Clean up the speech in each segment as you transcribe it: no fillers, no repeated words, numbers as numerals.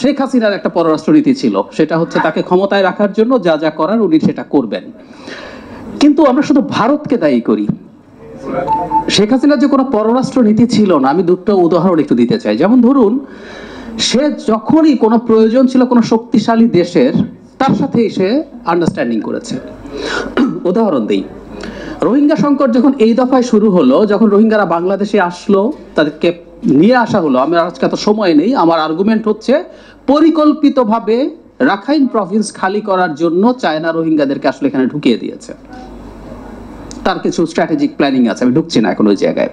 শেখ হাসিনার একটা পররাষ্ট্রনীতি ছিল, সেটা হচ্ছে তাকে ক্ষমতায় রাখার জন্য যা যা করার উনি সেটা করবেন। কিন্তু আমরা শুধু ভারতকে দায়ী করি। শেখ হাসিনার যে কোনো পররাষ্ট্র নীতি ছিল না। আমি দুটো উদাহরণ একটু দিতে চাই। যেমন ধরুন, সে যখনই কোনো প্রয়োজন ছিল কোনো শক্তিশালী দেশের, তার সাথেই সে আন্ডারস্ট্যান্ডিং করেছে। উদাহরণ দিই, রোহিঙ্গা সংকট যখন এই দফায় শুরু হলো, যখন রোহিঙ্গারা বাংলাদেশে আসলো, তাদেরকে নিয়ে আসা হলো, আমার আজকে এত সময় নেই, আমার আর্গুমেন্ট হচ্ছে পরিকল্পিতভাবে রাখাইন প্রভিন্স খালি করার জন্য চায়না রোহিঙ্গাদেরকে আসলে এখানে ঢুকিয়ে দিয়েছে। তার কিছু স্ট্র্যাটেজিক প্ল্যানিং আছে, আমি ঢুকছি না এখন ওই জায়গায়।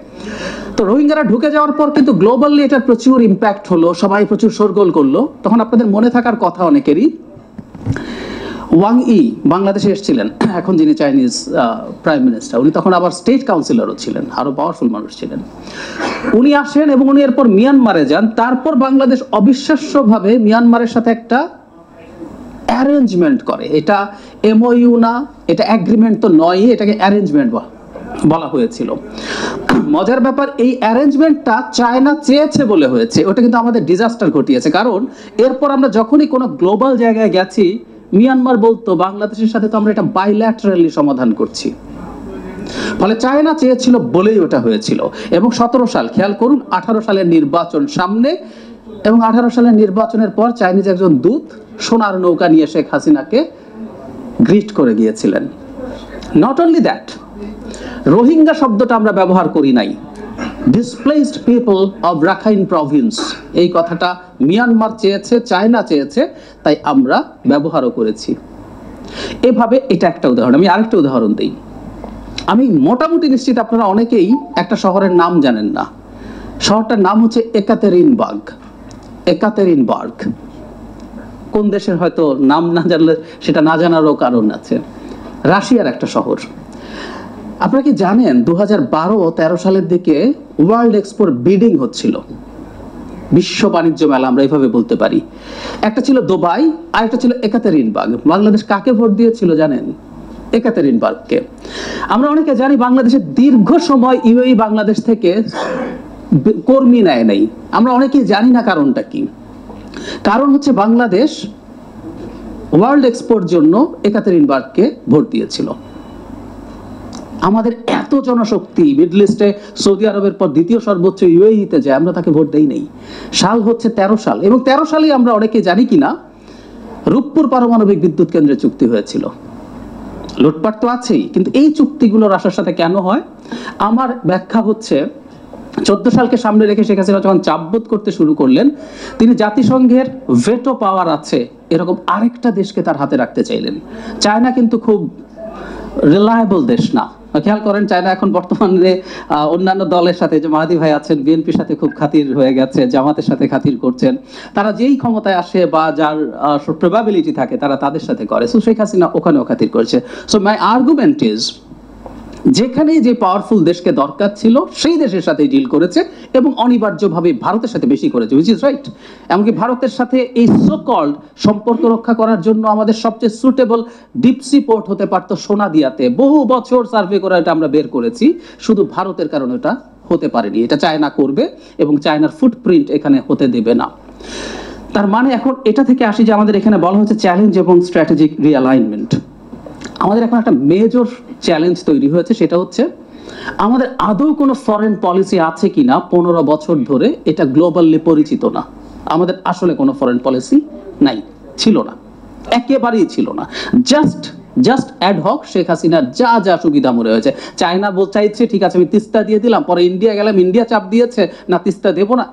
তো রোহিঙ্গারা ঢুকে যাওয়ার পর কিন্তু গ্লোবালি এটার প্রচুর ইম্প্যাক্ট হলো, সবাই প্রচুর শোরগোল করলো। তখন আপনাদের মনে থাকার কথা অনেকেরই, ওয়াং ই বাংলাদেশে এসেছিলেন, এখন যিনি চাইনিজ প্রাইম মিনিস্টার, উনি তখন আবার স্টেট কাউন্সিলরও ছিলেন, আরো পাওয়ারফুল মানুষ ছিলেন। উনি আসেন এবং উনি এরপর মিয়ানমারে যান। তারপর বাংলাদেশ অবিশ্বাস্যভাবে মিয়ানমারের সাথে একটা অ্যারেঞ্জমেন্ট করে। এটা এমওইউ না, এটা এগ্রিমেন্ট তো নয়, এটাকে অ্যারেঞ্জমেন্ট বলা হয়েছিল। মজার ব্যাপার, এই অ্যারেঞ্জমেন্টটা চায়না চেয়েছে বলে হয়েছে, ওটা কিন্তু আমাদের ডিজাস্টার ঘটিয়েছে। কারণ এরপর আমরা যখনই কোনো গ্লোবাল জায়গায় গেছি, মিয়ানমার বলতো বাংলাদেশের সাথে তো আমরা এটা বাইল্যাটারালি সমাধান করছি। ফলে চায়না চেয়েছিল বলেই ওটা হয়েছিল। এবং 17 সাল, খেয়াল করুন, 18 সালের নির্বাচন সামনে, এবং 18 সালের নির্বাচনের পর চাইনিজ একজন দূত সোনার নৌকা নিয়ে শেখ হাসিনাকে গ্রিট করে গিয়েছিলেন। নট অনলি দ্যাট, রোহিঙ্গা শব্দটা আমরা ব্যবহার করি নাই, displaced people of Rakhine Province, এই কথাটা মিয়ানমার চেয়েছে, চায়না চেয়েছে, তাই আমরা ব্যবহারও করেছি। এভাবে এটা একটা উদাহরণ। আমি আরেকটা উদাহরণ দিই। আমি মোটামুটি নিশ্চিত আপনারা অনেকেই একটা শহরের নাম জানেন না। শহরটার নাম হচ্ছে একাতেরিনবার্গ। একাতেরিনবার্গ কোন দেশের হয়তো নাম না জানলে সেটা না জানারও কারণ আছে। রাশিয়ার একটা শহর। আপনারা কি জানেন 2012-13 সালের দিকে ওয়ার্ল্ড এক্সপোর বিডিং হচ্ছিল, বিশ্ব বাণিজ্য মেলা আমরা এইভাবে বলতে পারি। একটা ছিল দুবাই, আর একটা ছিল একাতেরিনবার্গ। বাংলাদেশ কাকে ভোট দিয়েছিল জানেন? একাতেরিনবার্গকে। আমরা অনেকে জানি বাংলাদেশের দীর্ঘ সময় ইউএই বাংলাদেশ থেকে কর্মী নেয় নাই। আমরা অনেকেই জানি না কারণটা কি। কারণ হচ্ছে বাংলাদেশ ওয়ার্ল্ড এক্সপোর জন্য একাতেরিনবার্গকে ভোট দিয়েছিল। আমাদের এত জনশক্তি, মিডল ইস্টে সৌদি আরবের পর দ্বিতীয় সর্বোচ্চ ইউএইতে যায়, আমরা তাকে ভোট দেই নেই। সাল হচ্ছে 13 সাল, এবং 13 সালেই আমরা অনেকে জানি কিনা রূপপুর পারমাণবিক বিদ্যুৎ কেন্দ্রে চুক্তি হয়েছিল। লুটপাট তো আছেই, কিন্তু এই চুক্তিগুলোর আসার সাথে কেন হয়? আমার ব্যাখ্যা হচ্ছে 14 সালকে সামনে রেখে শেখ হাসিনা যখন চাপবোধ করতে শুরু করলেন, তিনি জাতিসংঘের ভেটো পাওয়ার আছে এরকম আরেকটা দেশকে তার হাতে রাখতে চাইলেন। চায়না কিন্তু খুব রিলায়েবল দেশ না। খেয়াল করেন, চায়না এখন বর্তমানে অন্যান্য দলের সাথে, যে মাহাদি ভাই আছেন, বিএনপির সাথে খুব খাতির হয়ে গেছে, জামাতের সাথে খাতির করছেন। তারা যেই ক্ষমতায় আসে বা যার প্রবাবিলিটি থাকে তারা তাদের সাথে করে। সো শেখ হাসিনা ওখানেও খাতির করেছে। সো মাই আর্গুমেন্ট ইজ, যেখানেই যে পাওয়ারফুল দেশকে দরকার ছিল সেই দেশের সাথে ডিল করেছে, এবং অনিবার্যভাবে ভারতের সাথে বেশি করেছে, হুইচ ইজ রাইট। এমনকি ভারতের সাথে এই সো কল্ড সম্পর্ক রক্ষা করার জন্য আমাদের সবচেয়ে সুটেবল ডিপসি পোর্ট হতে পারত সোনাদিয়াতে। বহু বছর সার্ভে করে এটা আমরা বের করেছি, শুধু ভারতের কারণে এটা হতে পারেনি। এটা চায়না করবে এবং চায়নার ফুটপ্রিন্ট এখানে হতে দেবে না। তার মানে এখন এটা থেকে আসি যে আমাদের এখানে বলা হচ্ছে চ্যালেঞ্জ এবং স্ট্র্যাটেজিক রিঅ্যালাইনমেন্ট। আমাদের এখন একটা মেজর চ্যালেঞ্জ তৈরি হয়েছে, সেটা হচ্ছে আমাদের আদৌ কোনো ফরেন পলিসি আছে কিনা। 15 বছর ধরে এটা গ্লোবালি পরিচিত না। আমাদের আসলে কোনো ফরেন পলিসি নাই, ছিল না, একেবারেই ছিল না। জাস্ট অ্যাডহক শেখ হাসিনার যা যা সুবিধা মনে হয়েছে। চায়না চাইছে, ঠিক আছে আমি তিস্তা দিয়ে দিলাম, পরে ইন্ডিয়া গেলাম, ইন্ডিয়া চাপ দিয়েছে না তিস্তা দেবো না,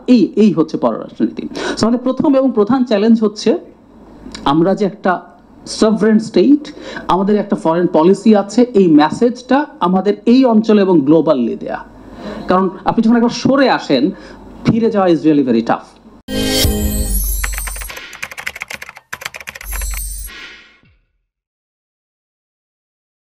এই হচ্ছে পররাষ্ট্রনীতি। আমাদের প্রথম এবং প্রধান চ্যালেঞ্জ হচ্ছে আমরা যে একটা সভরেন স্টেট, আমাদের একটা ফরেন পলিসি আছে, এই মেসেজটা আমাদের এই অঞ্চলে এবং গ্লোবালি দেয়া। কারণ আপনি যখন একবার সরে আসেন, ফিরে যাওয়া ইজ রিয়েলি ভেরি টাফ।